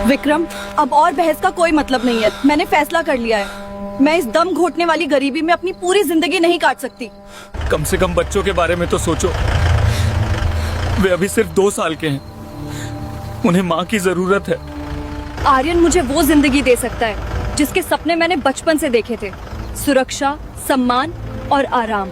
विक्रम, अब और बहस का कोई मतलब नहीं है। मैंने फैसला कर लिया है। मैं इस दम घोटने वाली गरीबी में अपनी पूरी जिंदगी नहीं काट सकती। कम से कम बच्चों के बारे में तो सोचो। वे अभी सिर्फ 2 साल के हैं। उन्हें माँ की जरूरत है। आर्यन मुझे वो जिंदगी दे सकता है जिसके सपने मैंने बचपन से देखे थे। सुरक्षा, सम्मान और आराम।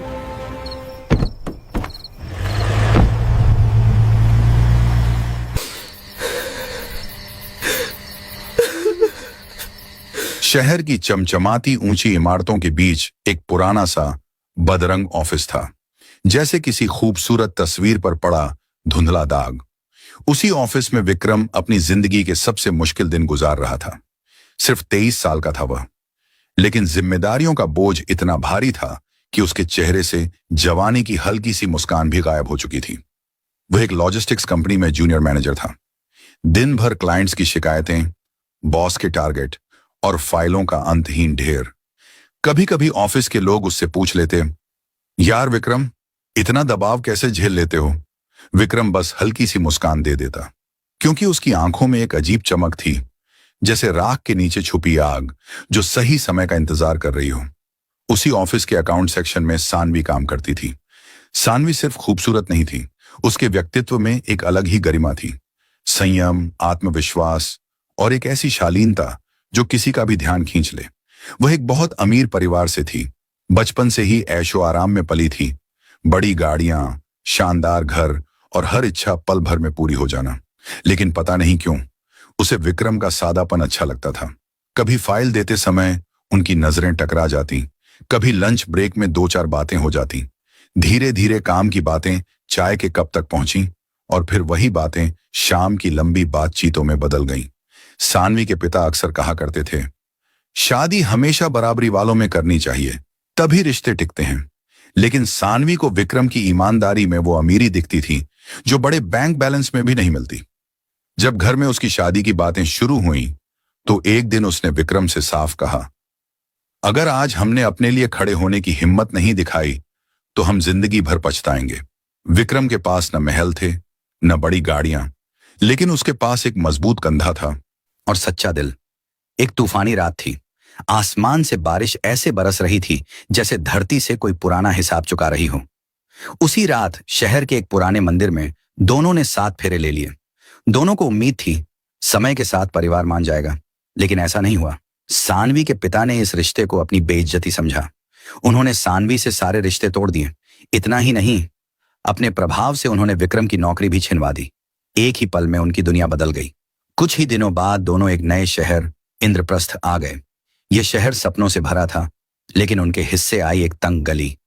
शहर की चमचमाती ऊंची इमारतों के बीच एक पुराना सा बदरंग ऑफिस था, जैसे किसी खूबसूरत तस्वीर पर पड़ा धुंधला दाग। उसी ऑफिस में विक्रम अपनी जिंदगी के सबसे मुश्किल दिन गुजार रहा था। सिर्फ 23 साल का था वह, लेकिन जिम्मेदारियों का बोझ इतना भारी था कि उसके चेहरे से जवानी की हल्की सी मुस्कान भी गायब हो चुकी थी। वह एक लॉजिस्टिक्स कंपनी में जूनियर मैनेजर था। दिन भर क्लाइंट्स की शिकायतें, बॉस के टारगेट और फाइलों का अंतहीन ढेर। कभी कभी ऑफिस के लोग उससे पूछ लेते, यार विक्रम, इतना दबाव कैसे झेल लेते हो? विक्रम बस हल्की सी मुस्कान दे देता, क्योंकि उसकी आंखों में एक अजीब चमक थी, जैसे राख के नीचे छुपी आग जो सही समय का इंतजार कर रही हो। उसी ऑफिस के अकाउंट सेक्शन में सानवी काम करती थी। सानवी सिर्फ खूबसूरत नहीं थी, उसके व्यक्तित्व में एक अलग ही गरिमा थी। संयम, आत्मविश्वास और एक ऐसी शालीनता जो किसी का भी ध्यान खींच ले। वह एक बहुत अमीर परिवार से थी। बचपन से ही ऐशो आराम में पली थी। बड़ी गाड़ियां, शानदार घर और हर इच्छा पल भर में पूरी हो जाना। लेकिन पता नहीं क्यों उसे विक्रम का सादापन अच्छा लगता था। कभी फाइल देते समय उनकी नजरें टकरा जाती, कभी लंच ब्रेक में 2-4 बातें हो जाती। धीरे धीरे काम की बातें चाय के कप तक पहुंची और फिर वही बातें शाम की लंबी बातचीतों में बदल गईं। सानवी के पिता अक्सर कहा करते थे, शादी हमेशा बराबरी वालों में करनी चाहिए, तभी रिश्ते टिकते हैं। लेकिन सानवी को विक्रम की ईमानदारी में वो अमीरी दिखती थी जो बड़े बैंक बैलेंस में भी नहीं मिलती। जब घर में उसकी शादी की बातें शुरू हुई तो एक दिन उसने विक्रम से साफ कहा, अगर आज हमने अपने लिए खड़े होने की हिम्मत नहीं दिखाई तो हम जिंदगी भर पछताएंगे। विक्रम के पास न महल थे, न बड़ी गाड़ियां, लेकिन उसके पास एक मजबूत कंधा था और सच्चा दिल। एक तूफानी रात थी। आसमान से बारिश ऐसे बरस रही थी जैसे धरती से कोई पुराना हिसाब चुका रही हो। उसी रात शहर के एक पुराने मंदिर में दोनों ने 7 फेरे ले लिए। दोनों को उम्मीद थी समय के साथ परिवार मान जाएगा, लेकिन ऐसा नहीं हुआ। सानवी के पिता ने इस रिश्ते को अपनी बेइज्जती समझा। उन्होंने सानवी से सारे रिश्ते तोड़ दिए। इतना ही नहीं, अपने प्रभाव से उन्होंने विक्रम की नौकरी भी छिनवा दी। एक ही पल में उनकी दुनिया बदल गई। कुछ ही दिनों बाद दोनों एक नए शहर इंद्रप्रस्थ आ गए। यह शहर सपनों से भरा था, लेकिन उनके हिस्से आई एक तंग गली।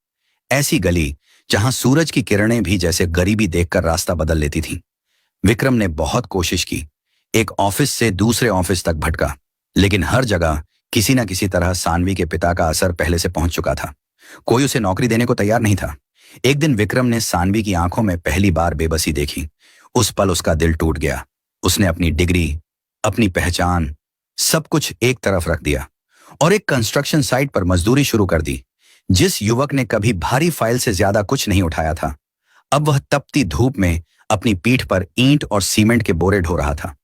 ऐसी गली जहां सूरज की किरणें भी जैसे गरीबी देखकर रास्ता बदल लेती थीं। विक्रम ने बहुत कोशिश की, एक ऑफिस से दूसरे ऑफिस तक भटका, लेकिन हर जगह किसी न किसी तरह सानवी के पिता का असर पहले से पहुंच चुका था। कोई उसे नौकरी देने को तैयार नहीं था। एक दिन विक्रम ने सानवी की आंखों में पहली बार बेबसी देखी। उस पल उसका दिल टूट गया। उसने अपनी डिग्री, अपनी पहचान, सब कुछ एक तरफ रख दिया और एक कंस्ट्रक्शन साइट पर मजदूरी शुरू कर दी। जिस युवक ने कभी भारी फाइल से ज्यादा कुछ नहीं उठाया था, अब वह तपती धूप में अपनी पीठ पर ईंट और सीमेंट के बोरे ढो रहा था।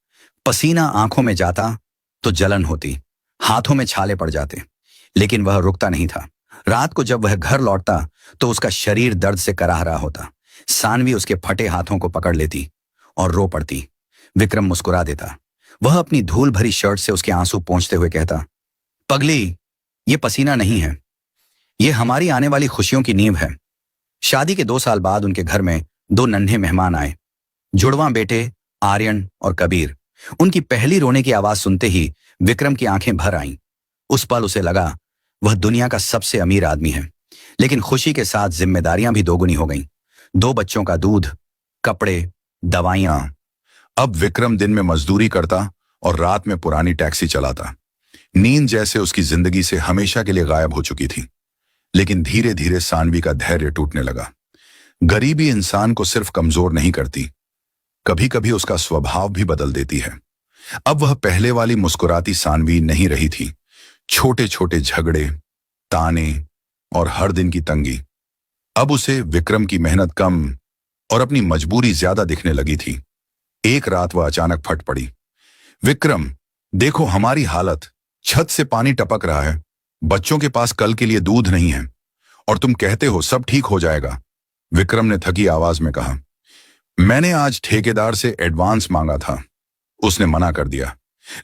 पसीना आंखों में जाता तो जलन होती, हाथों में छाले पड़ जाते, लेकिन वह रुकता नहीं था। रात को जब वह घर लौटता तो उसका शरीर दर्द से कराह रहा होता। सानवी उसके फटे हाथों को पकड़ लेती और रो पड़ती। विक्रम मुस्कुरा देता। वह अपनी धूल भरी शर्ट से उसके आंसू पोंछते हुए कहता, पगली, ये पसीना नहीं है, ये हमारी आने वाली खुशियों की नींव है। शादी के 2 साल बाद उनके घर में 2 नन्हे मेहमान आए, जुड़वां बेटे आर्यन और कबीर। उनकी पहली रोने की आवाज सुनते ही विक्रम की आंखें भर आईं। उस पल उसे लगा वह दुनिया का सबसे अमीर आदमी है, लेकिन खुशी के साथ जिम्मेदारियां भी दोगुनी हो गईं। 2 बच्चों का दूध, कपड़े, दवाइयां। अब विक्रम दिन में मजदूरी करता और रात में पुरानी टैक्सी चलाता। नींद जैसे उसकी जिंदगी से हमेशा के लिए गायब हो चुकी थी। लेकिन धीरे धीरे सानवी का धैर्य टूटने लगा। गरीबी इंसान को सिर्फ कमजोर नहीं करती, कभी कभी उसका स्वभाव भी बदल देती है। अब वह पहले वाली मुस्कुराती सानवी नहीं रही थी। छोटे छोटे झगड़े, ताने और हर दिन की तंगी। अब उसे विक्रम की मेहनत कम और अपनी मजबूरी ज्यादा दिखने लगी थी। एक रात वह अचानक फट पड़ी। विक्रम, देखो हमारी हालत, छत से पानी टपक रहा है, बच्चों के पास कल के लिए दूध नहीं है, और तुम कहते हो सब ठीक हो जाएगा। विक्रम ने थकी आवाज में कहा, मैंने आज ठेकेदार से एडवांस मांगा था, उसने मना कर दिया,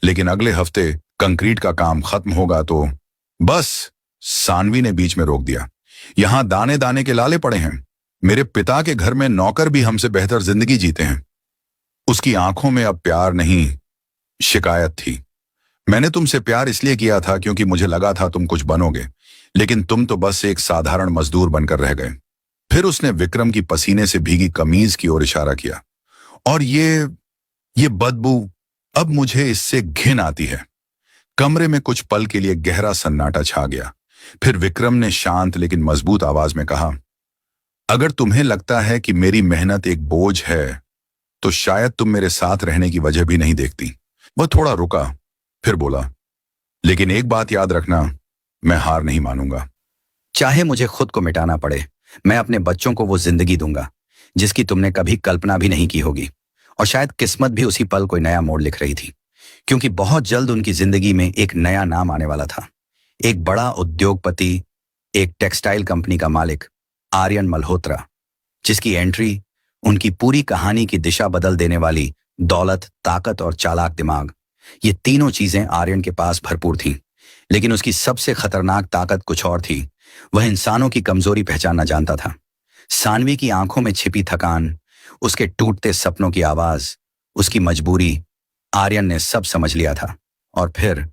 लेकिन अगले हफ्ते कंक्रीट का काम खत्म होगा तो। बस, सानवी ने बीच में रोक दिया, यहां दाने दाने के लाले पड़े हैं। मेरे पिता के घर में नौकर भी हमसे बेहतर जिंदगी जीते हैं। उसकी आंखों में अब प्यार नहीं, शिकायत थी। मैंने तुमसे प्यार इसलिए किया था क्योंकि मुझे लगा था तुम कुछ बनोगे, लेकिन तुम तो बस एक साधारण मजदूर बनकर रह गए। फिर उसने विक्रम की पसीने से भीगी कमीज की ओर इशारा किया। और ये बदबू, अब मुझे इससे घिन आती है। कमरे में कुछ पल के लिए गहरा सन्नाटा छा गया। फिर विक्रम ने शांत लेकिन मजबूत आवाज में कहा, अगर तुम्हें लगता है कि मेरी मेहनत एक बोझ है तो शायद तुम मेरे साथ रहने की वजह भी नहीं देखती। वह थोड़ा रुका, फिर बोला, लेकिन एक बात याद रखना, मैं हार नहीं मानूंगा। चाहे मुझे खुद को मिटाना पड़े, मैं अपने बच्चों को वो जिंदगी दूंगा जिसकी तुमने कभी कल्पना भी नहीं की होगी। और शायद किस्मत भी उसी पल कोई नया मोड़ लिख रही थी, क्योंकि बहुत जल्द उनकी जिंदगी में एक नया नाम आने वाला था। एक बड़ा उद्योगपति, एक टेक्सटाइल कंपनी का मालिक, आर्यन मल्होत्रा, जिसकी एंट्री उनकी पूरी कहानी की दिशा बदल देने वाली दौलत, ताकत और चालाक दिमाग, ये तीनों चीजें आर्यन के पास भरपूर थीं। लेकिन उसकी सबसे खतरनाक ताकत कुछ और थी। वह इंसानों की कमजोरी पहचानना जानता था। सानवी की आंखों में छिपी थकान, उसके टूटते सपनों की आवाज, उसकी मजबूरी, आर्यन ने सब समझ लिया था। और फिर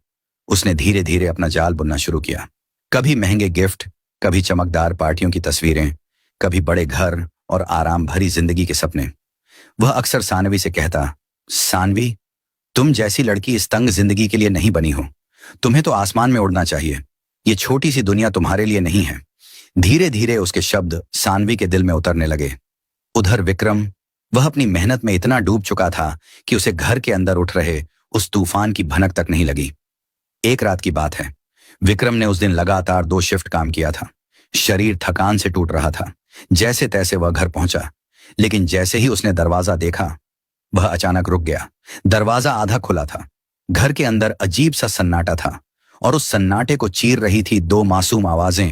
उसने धीरे धीरे अपना जाल बुनना शुरू किया। कभी महंगे गिफ्ट, कभी चमकदार पार्टियों की तस्वीरें, कभी बड़े घर और आराम भरी जिंदगी के सपने। वह अक्सर सानवी से कहता, सानवी, तुम जैसी लड़की इस तंग जिंदगी के लिए नहीं बनी हो। तुम्हें तो आसमान में उड़ना चाहिए। ये छोटी सी दुनिया तुम्हारे लिए नहीं है। धीरे धीरे उसके शब्द सानवी के दिल में उतरने लगे। उधर विक्रम, वह अपनी मेहनत में इतना डूब चुका था कि उसे घर के अंदर उठ रहे उस तूफान की भनक तक नहीं लगी। एक रात की बात है, विक्रम ने उस दिन लगातार 2 शिफ्ट काम किया था। शरीर थकान से टूट रहा था। जैसे तैसे वह घर पहुंचा, लेकिन जैसे ही उसने दरवाजा देखा, वह अचानक रुक गया। दरवाजा आधा खुला था। घर के अंदर अजीब सा सन्नाटा था, और उस सन्नाटे को चीर रही थी 2 मासूम आवाजें,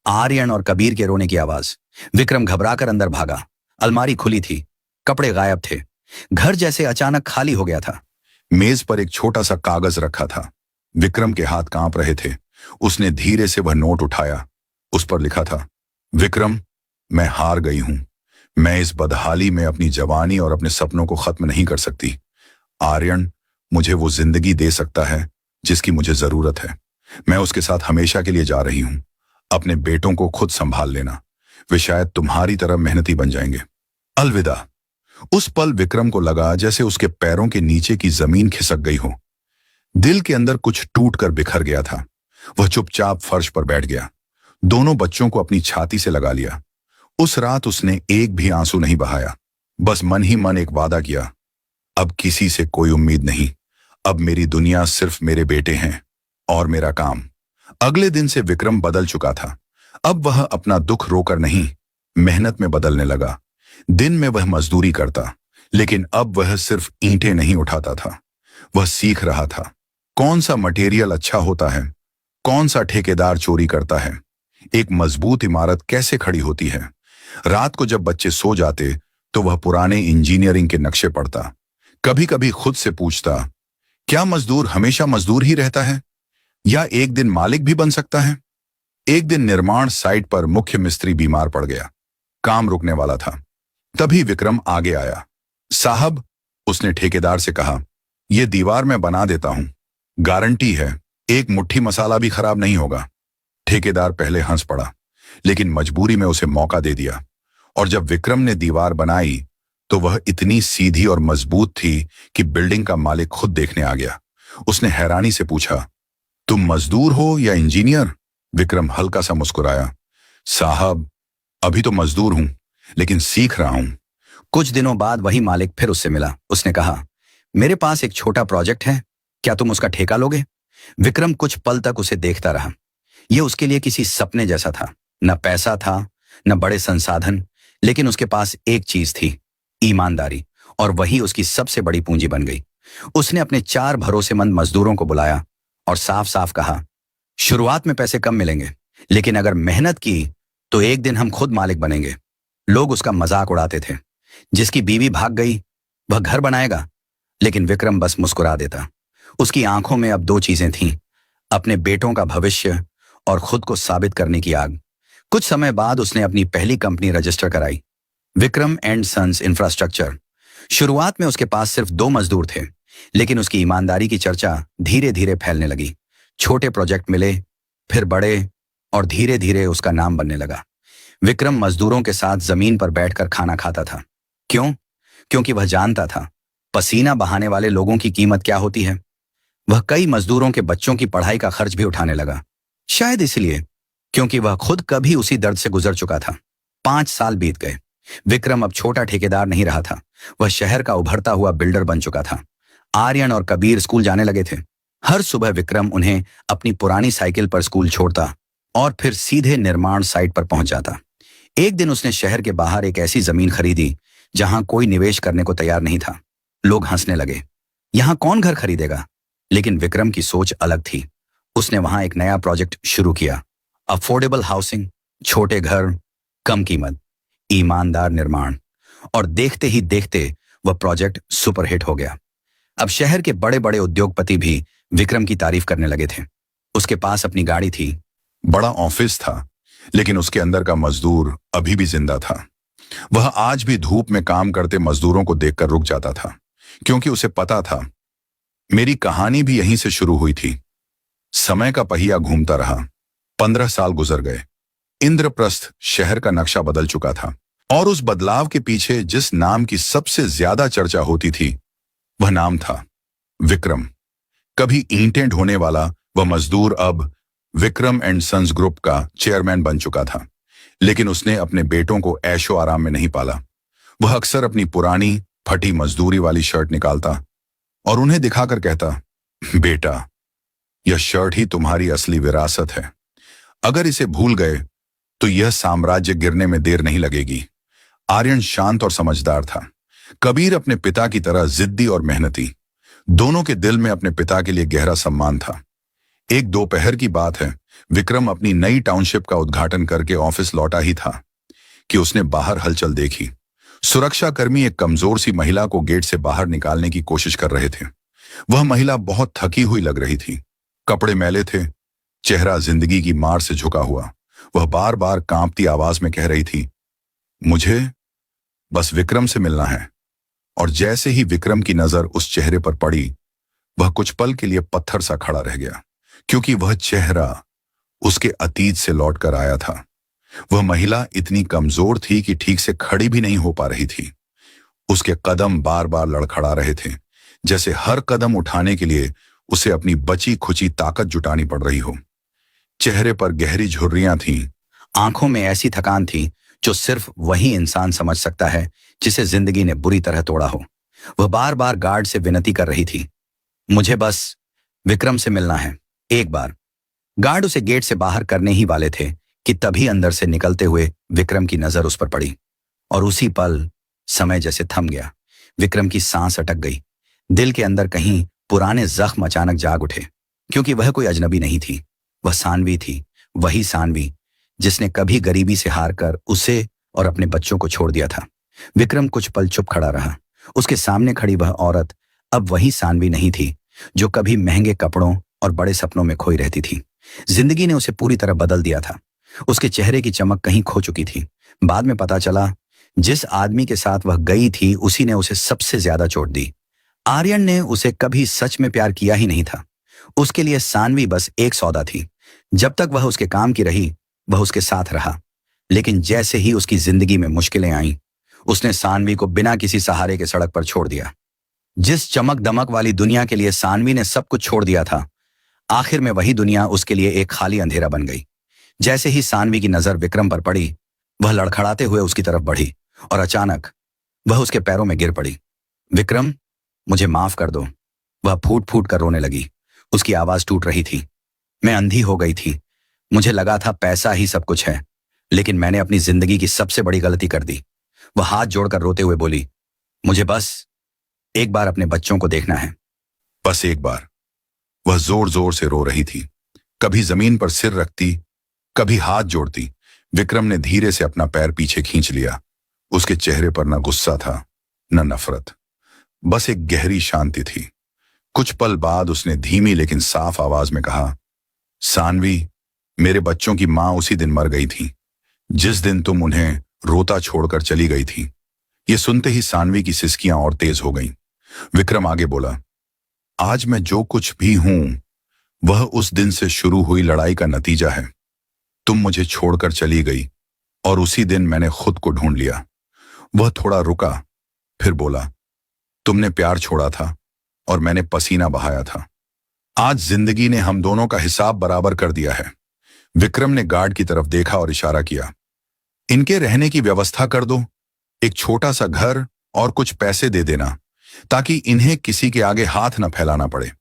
आर्यन और कबीर के रोने की आवाज। विक्रम घबराकर अंदर भागा। अलमारी खुली थी, कपड़े गायब थे। घर जैसे अचानक खाली हो गया था। मेज पर एक छोटा सा कागज रखा था। विक्रम के हाथ कांप रहे थे। उसने धीरे से वह नोट उठाया। उस पर लिखा था, विक्रम, मैं हार गई हूं। मैं इस बदहाली में अपनी जवानी और अपने सपनों को खत्म नहीं कर सकती। आर्यन मुझे वो जिंदगी दे सकता है जिसकी मुझे जरूरत है। मैं उसके साथ हमेशा के लिए जा रही हूं। अपने बेटों को खुद संभाल लेना, वे शायद तुम्हारी तरह मेहनती बन जाएंगे। अलविदा। उस पल विक्रम को लगा जैसे उसके पैरों के नीचे की जमीन खिसक गई हो। दिल के अंदर कुछ टूट कर बिखर गया था। वह चुपचाप फर्श पर बैठ गया। दोनों बच्चों को अपनी छाती से लगा लिया। उस रात उसने एक भी आंसू नहीं बहाया। बस मन ही मन एक वादा किया, अब किसी से कोई उम्मीद नहीं। अब मेरी दुनिया सिर्फ मेरे बेटे हैं और मेरा काम। अगले दिन से विक्रम बदल चुका था। अब वह अपना दुख रोकर नहीं, मेहनत में बदलने लगा। दिन में वह मजदूरी करता, लेकिन अब वह सिर्फ ईंटें नहीं उठाता था। वह सीख रहा था कौन सा मटेरियल अच्छा होता है, कौन सा ठेकेदार चोरी करता है, एक मजबूत इमारत कैसे खड़ी होती है। रात को जब बच्चे सो जाते तो वह पुराने इंजीनियरिंग के नक्शे पढ़ता। कभी कभी खुद से पूछता, क्या मजदूर हमेशा मजदूर ही रहता है या एक दिन मालिक भी बन सकता है। एक दिन निर्माण साइट पर मुख्य मिस्त्री बीमार पड़ गया। काम रुकने वाला था। तभी विक्रम आगे आया। साहब, उसने ठेकेदार से कहा, यह दीवार मैं बना देता हूं, गारंटी है, एक मुट्ठी मसाला भी खराब नहीं होगा। ठेकेदार पहले हंस पड़ा, लेकिन मजबूरी में उसे मौका दे दिया। और जब विक्रम ने दीवार बनाई तो वह इतनी सीधी और मजबूत थी कि बिल्डिंग का मालिक खुद देखने आ गया। उसने हैरानी से पूछा, तुम मजदूर हो या इंजीनियर? विक्रम हल्का सा मुस्कुराया, साहब, अभी तो मजदूर हूं, लेकिन सीख रहा हूं। कुछ दिनों बाद वही मालिक फिर उससे मिला। उसने कहा, मेरे पास एक छोटा प्रोजेक्ट है, क्या तुम उसका ठेका लोगे? विक्रम कुछ पल तक उसे देखता रहा। यह उसके लिए किसी सपने जैसा था। न पैसा था, न बड़े संसाधन, लेकिन उसके पास एक चीज थी, ईमानदारी। और वही उसकी सबसे बड़ी पूंजी बन गई। उसने अपने 4 भरोसेमंद मजदूरों को बुलाया और साफ साफ कहा, शुरुआत में पैसे कम मिलेंगे, लेकिन अगर मेहनत की तो एक दिन हम खुद मालिक बनेंगे। लोग उसका मजाक उड़ाते थे। जिसकी बीवी भाग गई वह घर बनाएगा, लेकिन विक्रम बस मुस्कुरा देता। उसकी आंखों में अब 2 चीजें थीं, अपने बेटों का भविष्य और खुद को साबित करने की आग। कुछ समय बाद उसने अपनी पहली कंपनी रजिस्टर कराई, विक्रम एंड सन्स इंफ्रास्ट्रक्चर। शुरुआत में उसके पास सिर्फ 2 मजदूर थे, लेकिन उसकी ईमानदारी की चर्चा धीरे धीरे फैलने लगी। छोटे प्रोजेक्ट मिले, फिर बड़े, और धीरे धीरे उसका नाम बनने लगा। विक्रम मजदूरों के साथ जमीन पर बैठकर खाना खाता था। क्यों? क्योंकि वह जानता था पसीना बहाने वाले लोगों की कीमत क्या होती है। वह कई मजदूरों के बच्चों की पढ़ाई का खर्च भी उठाने लगा, शायद इसलिए क्योंकि वह खुद कभी उसी दर्द से गुजर चुका था। 5 साल बीत गए। विक्रम अब छोटा ठेकेदार नहीं रहा था, वह शहर का उभरता हुआ बिल्डर बन चुका था। आर्यन और कबीर स्कूल जाने लगे थे। हर सुबह विक्रम उन्हें अपनी पुरानी साइकिल पर स्कूल छोड़ता और फिर सीधे निर्माण साइट पर पहुंच जाता। एक दिन उसने शहर के बाहर एक ऐसी जमीन खरीदी जहां कोई निवेश करने को तैयार नहीं था। लोग हंसने लगे, यहां कौन घर खरीदेगा? लेकिन विक्रम की सोच अलग थी। उसने वहां एक नया प्रोजेक्ट शुरू किया, अफोर्डेबल हाउसिंग, छोटे घर, कम कीमत, ईमानदार निर्माण। और देखते ही देखते वह प्रोजेक्ट सुपरहिट हो गया। अब शहर के बड़े बड़े उद्योगपति भी विक्रम की तारीफ करने लगे थे। उसके पास अपनी गाड़ी थी, बड़ा ऑफिस था, लेकिन उसके अंदर का मजदूर अभी भी जिंदा था। वह आज भी धूप में काम करते मजदूरों को देखकर रुक जाता था, क्योंकि उसे पता था मेरी कहानी भी यहीं से शुरू हुई थी। समय का पहिया घूमता रहा। 15 साल गुजर गए। इंद्रप्रस्थ शहर का नक्शा बदल चुका था, और उस बदलाव के पीछे जिस नाम की सबसे ज्यादा चर्चा होती थी वह नाम था विक्रम। कभी ईंटें ढोने वाला वह मजदूर अब विक्रम एंड सन्स ग्रुप का चेयरमैन बन चुका था। लेकिन उसने अपने बेटों को ऐशो आराम में नहीं पाला। वह अक्सर अपनी पुरानी फटी मजदूरी वाली शर्ट निकालता और उन्हें दिखाकर कहता, बेटा, यह शर्ट ही तुम्हारी असली विरासत है। अगर इसे भूल गए तो यह साम्राज्य गिरने में देर नहीं लगेगी। आर्यन शांत और समझदार था। कबीर अपने पिता की तरह जिद्दी और मेहनती। दोनों के दिल में अपने पिता के लिए गहरा सम्मान था। एक दोपहर की बात है, विक्रम अपनी नई टाउनशिप का उद्घाटन करके ऑफिस लौटा ही था कि उसने बाहर हलचल देखी। सुरक्षाकर्मी एक कमजोर सी महिला को गेट से बाहर निकालने की कोशिश कर रहे थे। वह महिला बहुत थकी हुई लग रही थी। कपड़े मैले थे, चेहरा जिंदगी की मार से झुका हुआ। वह बार बार कांपती आवाज में कह रही थी, मुझे बस विक्रम से मिलना है। और जैसे ही विक्रम की नजर उस चेहरे पर पड़ी, वह कुछ पल के लिए पत्थर सा खड़ा रह गया, क्योंकि वह चेहरा उसके अतीत से लौटकर आया था। वह महिला इतनी कमजोर थी कि ठीक से खड़ी भी नहीं हो पा रही थी। उसके कदम बार बार लड़खड़ा रहे थे, जैसे हर कदम उठाने के लिए उसे अपनी बची खुची ताकत जुटानी पड़ रही हो। चेहरे पर गहरी झुर्रियां थीं, आंखों में ऐसी थकान थी जो सिर्फ वही इंसान समझ सकता है जिसे जिंदगी ने बुरी तरह तोड़ा हो। वह बार बार गार्ड से विनती कर रही थी, मुझे बस विक्रम से मिलना है, एक बार। गार्ड उसे गेट से बाहर करने ही वाले थे कि तभी अंदर से निकलते हुए विक्रम की नजर उस पर पड़ी, और उसी पल समय जैसे थम गया। विक्रम की सांस अटक गई। दिल के अंदर कहीं पुराने जख्म अचानक जाग उठे, क्योंकि वह कोई अजनबी नहीं थी। वह सानवी थी, वही सानवी जिसने कभी गरीबी से हार कर उसे और अपने बच्चों को छोड़ दिया था। विक्रम कुछ पल चुप खड़ा रहा। उसके सामने खड़ी वह औरत अब वही सानवी नहीं थी जो कभी महंगे कपड़ों और बड़े सपनों में खोई रहती थी। जिंदगी ने उसे पूरी तरह बदल दिया था। उसके चेहरे की चमक कहीं खो चुकी थी। बाद में पता चला, जिस आदमी के साथ वह गई थी उसी ने उसे सबसे ज्यादा चोट दी। आर्यन ने उसे कभी सच में प्यार किया ही नहीं था। उसके लिए सानवी बस एक सौदा थी। जब तक वह उसके काम की रही, वह उसके साथ रहा। लेकिन जैसे ही उसकी जिंदगी में मुश्किलें आईं, उसने सानवी को बिना किसी सहारे के सड़क पर छोड़ दिया। जिस चमक दमक वाली दुनिया के लिए सानवी ने सब कुछ छोड़ दिया था, आखिर में वही दुनिया उसके लिए एक खाली अंधेरा बन गई। जैसे ही सानवी की नजर विक्रम पर पड़ी, वह लड़खड़ाते हुए उसकी तरफ बढ़ी और अचानक वह उसके पैरों में गिर पड़ी। विक्रम, मुझे माफ कर दो। वह फूट फूट कर रोने लगी। उसकी आवाज टूट रही थी। मैं अंधी हो गई थी। मुझे लगा था पैसा ही सब कुछ है, लेकिन मैंने अपनी जिंदगी की सबसे बड़ी गलती कर दी। वह हाथ जोड़कर रोते हुए बोली, मुझे बस एक बार अपने बच्चों को देखना है। बस एक बार। वह जोर जोर से रो रही थी, कभी जमीन पर सिर रखती, कभी हाथ जोड़ती। विक्रम ने धीरे से अपना पैर पीछे खींच लिया। उसके चेहरे पर न गुस्सा था न नफरत, बस एक गहरी शांति थी। कुछ पल बाद उसने धीमी लेकिन साफ आवाज में कहा, सानवी, मेरे बच्चों की मां उसी दिन मर गई थी जिस दिन तुम उन्हें रोता छोड़कर चली गई थी। ये सुनते ही सानवी की सिसकियां और तेज हो गईं। विक्रम आगे बोला, आज मैं जो कुछ भी हूं वह उस दिन से शुरू हुई लड़ाई का नतीजा है। तुम मुझे छोड़कर चली गई और उसी दिन मैंने खुद को ढूंढ लिया। वह थोड़ा रुका, फिर बोला, तुमने प्यार छोड़ा था और मैंने पसीना बहाया था। आज जिंदगी ने हम दोनों का हिसाब बराबर कर दिया है। विक्रम ने गार्ड की तरफ देखा और इशारा किया, इनके रहने की व्यवस्था कर दो, एक छोटा सा घर और कुछ पैसे दे देना ताकि इन्हें किसी के आगे हाथ न फैलाना पड़े।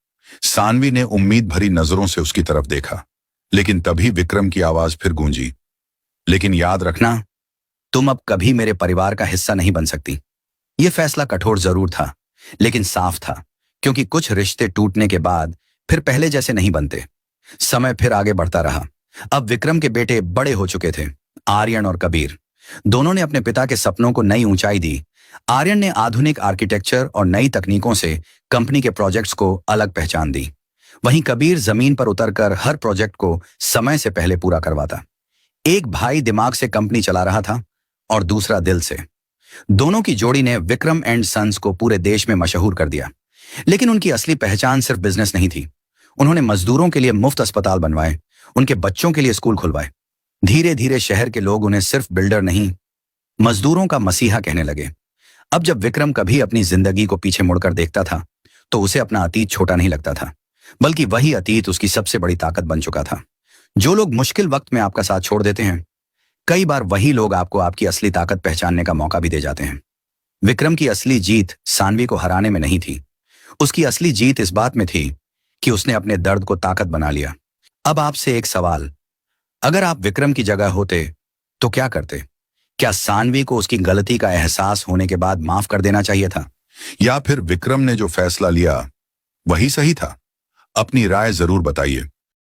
सानवी ने उम्मीद भरी नजरों से उसकी तरफ देखा, लेकिन तभी विक्रम की आवाज फिर गूंजी, लेकिन याद रखना, तुम अब कभी मेरे परिवार का हिस्सा नहीं बन सकती। यह फैसला कठोर जरूर था, लेकिन साफ था, क्योंकि कुछ रिश्ते टूटने के बाद फिर पहले जैसे नहीं बनते। समय फिर आगे बढ़ता रहा। अब विक्रम के बेटे बड़े हो चुके थे, आर्यन और कबीर। दोनों ने अपने पिता के सपनों को नई ऊंचाई दी। आर्यन ने आधुनिक आर्किटेक्चर और नई तकनीकों से कंपनी के प्रोजेक्ट्स को अलग पहचान दी। वहीं कबीर जमीन पर उतरकर हर प्रोजेक्ट को समय से पहले पूरा करवाता। एक भाई दिमाग से कंपनी चला रहा था और दूसरा दिल से। दोनों की जोड़ी ने विक्रम एंड सन्स को पूरे देश में मशहूर कर दिया। लेकिन उनकी असली पहचान सिर्फ बिजनेस नहीं थी। उन्होंने मजदूरों के लिए मुफ्त अस्पताल बनवाए, उनके बच्चों के लिए स्कूल खुलवाए। धीरे धीरे शहर के लोग उन्हें सिर्फ बिल्डर नहीं, मजदूरों का मसीहा कहने लगे। अब जब विक्रम कभी अपनी जिंदगी को पीछे मुड़कर देखता था तो उसे अपना अतीत छोटा नहीं लगता था, बल्कि वही अतीत उसकी सबसे बड़ी ताकत बन चुका था। जो लोग मुश्किल वक्त में आपका साथ छोड़ देते हैं, कई बार वही लोग आपको आपकी असली ताकत पहचानने का मौका भी दे जाते हैं। विक्रम की असली जीत सानवी को हराने में नहीं थी। उसकी असली जीत इस बात में थी कि उसने अपने दर्द को ताकत बना लिया। अब आपसे एक सवाल, अगर आप विक्रम की जगह होते तो क्या करते? क्या सानवी को उसकी गलती का एहसास होने के बाद माफ कर देना चाहिए था, या फिर विक्रम ने जो फैसला लिया वही सही था? अपनी राय जरूर बताइए।